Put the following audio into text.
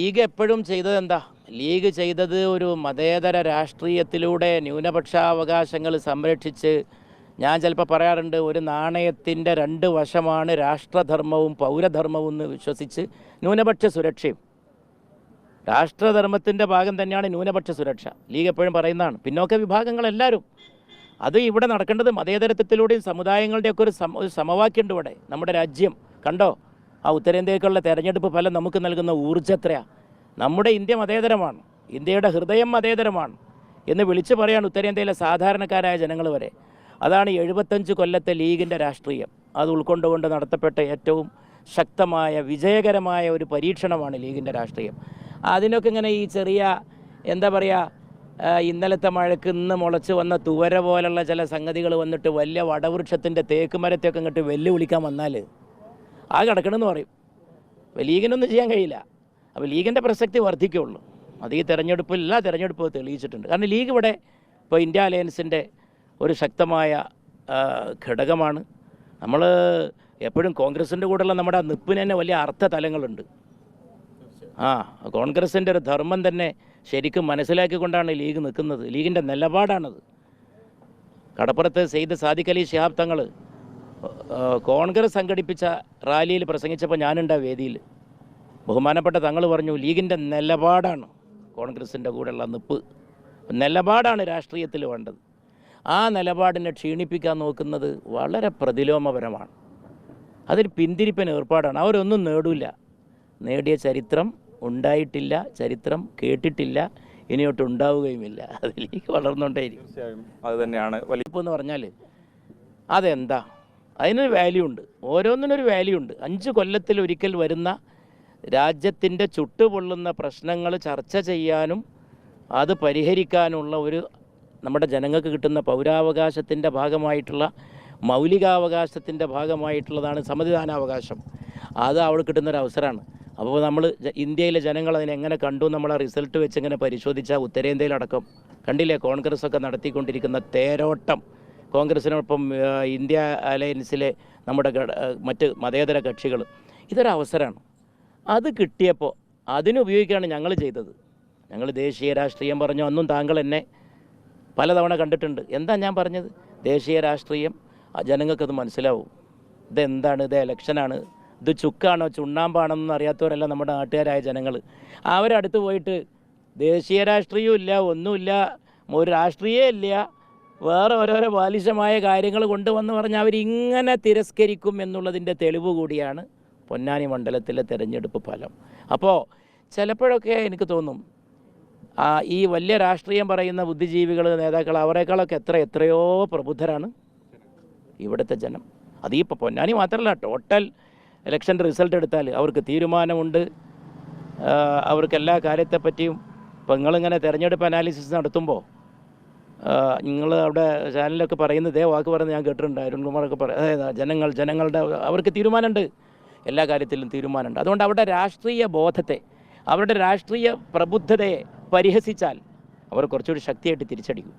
League എപ്പോഴും ചെയ്തത് എന്താ? ലീഗ് ചെയ്തത് ഒരു മതേതര രാഷ്ട്രീയത്തിലൂടെ ന്യൂനപക്ഷാവകാശങ്ങൾ സംരക്ഷിച്ച്, ഞാൻ ചിലപ്പോൾ പറയാറുണ്ട്, ഒരു നാണയത്തിൻ്റെ രണ്ട് വശമാണ് രാഷ്ട്രധർമ്മവും പൗരധർമ്മവും എന്ന് വിശ്വസിച്ച് ന്യൂനപക്ഷ സുരക്ഷയും. രാഷ്ട്രധർമ്മത്തിൻ്റെ ഭാഗം തന്നെയാണ് ന്യൂനപക്ഷ സുരക്ഷ. ലീഗ് എപ്പോഴും പറയുന്നതാണ്. പിന്നോക്ക വിഭാഗങ്ങളെല്ലാവരും അത് ഇവിടെ നടക്കേണ്ടത് മതേതരത്വത്തിലൂടെയും സമുദായങ്ങളുടെയൊക്കെ ഒരു സമവാക്യമുണ്ട് ഇവിടെ. നമ്മുടെ രാജ്യം കണ്ടോ, ആ ഉത്തരേന്ത്യക്കുള്ള തെരഞ്ഞെടുപ്പ് ഫലം നമുക്ക് നൽകുന്ന ഊർജ്ജത്രയാണ്. നമ്മുടെ ഇന്ത്യ മതേതരമാണ്, ഇന്ത്യയുടെ ഹൃദയം മതേതരമാണ് എന്ന് വിളിച്ചു പറയാണ് ഉത്തരേന്ത്യയിലെ സാധാരണക്കാരായ ജനങ്ങൾ വരെ. അതാണ് 75 കൊല്ലത്തെ ലീഗിൻ്റെ രാഷ്ട്രീയം. അത് ഉൾക്കൊണ്ടുകൊണ്ട് നടത്തപ്പെട്ട ഏറ്റവും ശക്തമായ വിജയകരമായ ഒരു പരീക്ഷണമാണ് ലീഗിൻ്റെ രാഷ്ട്രീയം. അതിനൊക്കെ ഇങ്ങനെ ഈ ചെറിയ എന്താ പറയുക, ഇന്നലത്തെ മഴയ്ക്ക് ഇന്ന് മുളച്ച് വന്ന തുവര പോലുള്ള ചില സംഗതികൾ വന്നിട്ട് വലിയ വടവൃക്ഷത്തിൻ്റെ തേക്ക് മരത്തെയൊക്കെ ഇങ്ങോട്ട് വെല്ലുവിളിക്കാൻ വന്നാൽ ആ കിടക്കണമെന്ന് പറയും. അപ്പോൾ ലീഗിനൊന്നും ചെയ്യാൻ കഴിയില്ല. അപ്പോൾ ലീഗിൻ്റെ പ്രസക്തി വർദ്ധിക്കുകയുള്ളൂ. അത് ഈ തെരഞ്ഞെടുപ്പിൽ എല്ലാ തെരഞ്ഞെടുപ്പും തെളിയിച്ചിട്ടുണ്ട്. കാരണം ലീഗ് ഇവിടെ ഇപ്പോൾ ഇന്ത്യ അലയൻസിൻ്റെ ഒരു ശക്തമായ ഘടകമാണ്. നമ്മൾ എപ്പോഴും കോൺഗ്രസിൻ്റെ കൂടെയുള്ള നമ്മുടെ നിപ്പിന് തന്നെ വലിയ അർത്ഥ തലങ്ങളുണ്ട്. കോൺഗ്രസിൻ്റെ ഒരു ധർമ്മം തന്നെ ശരിക്കും മനസ്സിലാക്കിക്കൊണ്ടാണ് ലീഗ് നിൽക്കുന്നത്. ലീഗിൻ്റെ നിലപാടാണത്. കടപ്പുറത്ത് സെയ്ദ് സാദിഖ് അലി ശിഹാബ് തങ്ങൾ കോൺഗ്രസ് സംഘടിപ്പിച്ച റാലിയിൽ പ്രസംഗിച്ചപ്പോൾ ഞാനുണ്ട് ആ വേദിയിൽ. ബഹുമാനപ്പെട്ട തങ്ങൾ പറഞ്ഞു, ലീഗിൻ്റെ നിലപാടാണ് കോൺഗ്രസിൻ്റെ കൂടെയുള്ള നിപ്പ്, നിലപാടാണ് രാഷ്ട്രീയത്തിൽ വേണ്ടത്. ആ നിലപാടിനെ ക്ഷീണിപ്പിക്കാൻ നോക്കുന്നത് വളരെ പ്രതിലോമപരമാണ്. അതൊരു പിന്തിരിപ്പൻ ഏർപ്പാടാണ്. അവരൊന്നും നേടില്ല. നേടിയ ചരിത്രം ഉണ്ടായിട്ടില്ല, ചരിത്രം കേട്ടിട്ടില്ല, ഇനിയോട്ട് ഉണ്ടാവുകയുമില്ല. അതിലേക്ക് വളർന്നുകൊണ്ടേയിരിക്കും. അത് തന്നെയാണ് വലിപ്പെന്ന് പറഞ്ഞാൽ അതെന്താ, അതിനൊരു വാല്യൂ ഉണ്ട്. ഓരോന്നിനൊരു വാല്യൂ ഉണ്ട്. 5 കൊല്ലത്തിലൊരിക്കൽ വരുന്ന രാജ്യത്തിൻ്റെ ചുട്ടുപൊള്ളുന്ന പ്രശ്നങ്ങൾ ചർച്ച ചെയ്യാനും അത് പരിഹരിക്കാനുള്ള ഒരു നമ്മുടെ ജനങ്ങൾക്ക് കിട്ടുന്ന പൗരാവകാശത്തിൻ്റെ ഭാഗമായിട്ടുള്ള മൗലികാവകാശത്തിൻ്റെ ഭാഗമായിട്ടുള്ളതാണ് സമ്മതിദാനാവകാശം. അത് അവിടെ കിട്ടുന്നൊരു അവസരമാണ്. അപ്പോൾ നമ്മൾ ഇന്ത്യയിലെ ജനങ്ങൾ അതിനെങ്ങനെ കണ്ടു നമ്മളെ റിസൾട്ട് വെച്ച് ഇങ്ങനെ പരിശോധിച്ചാൽ ഉത്തരേന്ത്യയിലടക്കം കണ്ടില്ലേ കോൺഗ്രസ്സൊക്കെ നടത്തിക്കൊണ്ടിരിക്കുന്ന തേരോട്ടം. കോൺഗ്രസിനൊപ്പം ഇന്ത്യ അലയൻസിലെ നമ്മുടെ മറ്റ് മതേതര കക്ഷികൾ, ഇതൊരവസരമാണ്. അത് കിട്ടിയപ്പോൾ അതിനുപയോഗിക്കുകയാണ് ഞങ്ങൾ ചെയ്തത്. ഞങ്ങൾ ദേശീയ രാഷ്ട്രീയം പറഞ്ഞു. അന്നും താങ്കൾ എന്നെ പലതവണ കണ്ടിട്ടുണ്ട്. എന്താ ഞാൻ പറഞ്ഞത്? ദേശീയ രാഷ്ട്രീയം ജനങ്ങൾക്കത് മനസ്സിലാവും. ഇതെന്താണ്, ഇത് ഇലക്ഷനാണ്, ഇത് ചുക്കാണോ ചുണ്ണാമ്പാണെന്നൊന്നും അറിയാത്തവരല്ല നമ്മുടെ നാട്ടുകാരായ ജനങ്ങൾ. അവരടുത്ത് പോയിട്ട് ദേശീയ രാഷ്ട്രീയവും ഇല്ല, ഒന്നുമില്ല, ഒരു രാഷ്ട്രീയം ഇല്ല, വേറെ ഓരോരോ ബാലിശമായ കാര്യങ്ങൾ കൊണ്ടുവന്ന് പറഞ്ഞാൽ അവരിങ്ങനെ തിരസ്കരിക്കും എന്നുള്ളതിൻ്റെ തെളിവ് കൂടിയാണ് പൊന്നാനി മണ്ഡലത്തിലെ തെരഞ്ഞെടുപ്പ് ഫലം. അപ്പോൾ ചിലപ്പോഴൊക്കെ എനിക്ക് തോന്നും ഈ വലിയ രാഷ്ട്രീയം പറയുന്ന ബുദ്ധിജീവികൾ, നേതാക്കൾ, അവരെക്കാളൊക്കെ എത്രയോ പ്രബുദ്ധരാണ് ഇവിടുത്തെ ജനം. അതീ പൊന്നാനി മാത്രമല്ല, ടോട്ടൽ ഇലക്ഷൻ്റെ റിസൾട്ട് എടുത്താൽ അവർക്ക് തീരുമാനമുണ്ട്. അവർക്ക് എല്ലാ കാര്യത്തെപ്പറ്റിയും ഇപ്പോൾ നിങ്ങളിങ്ങനെ തെരഞ്ഞെടുപ്പ് അനാലിസിസ് നടത്തുമ്പോൾ നിങ്ങൾ അവിടെ ചാനലിലൊക്കെ പറയുന്നത് ഇതേ വാക്ക് പറയുന്നത് ഞാൻ കേട്ടിട്ടുണ്ട്. അരുൺകുമാറൊക്കെ അതായത് ജനങ്ങളുടെ അവർക്ക് തീരുമാനമുണ്ട്, എല്ലാ കാര്യത്തിലും തീരുമാനമുണ്ട്. അതുകൊണ്ട് അവരുടെ രാഷ്ട്രീയ ബോധത്തെ, അവരുടെ രാഷ്ട്രീയ പ്രബുദ്ധതയെ പരിഹസിച്ചാൽ അവർ കുറച്ചുകൂടി ശക്തിയായിട്ട് തിരിച്ചടിക്കും.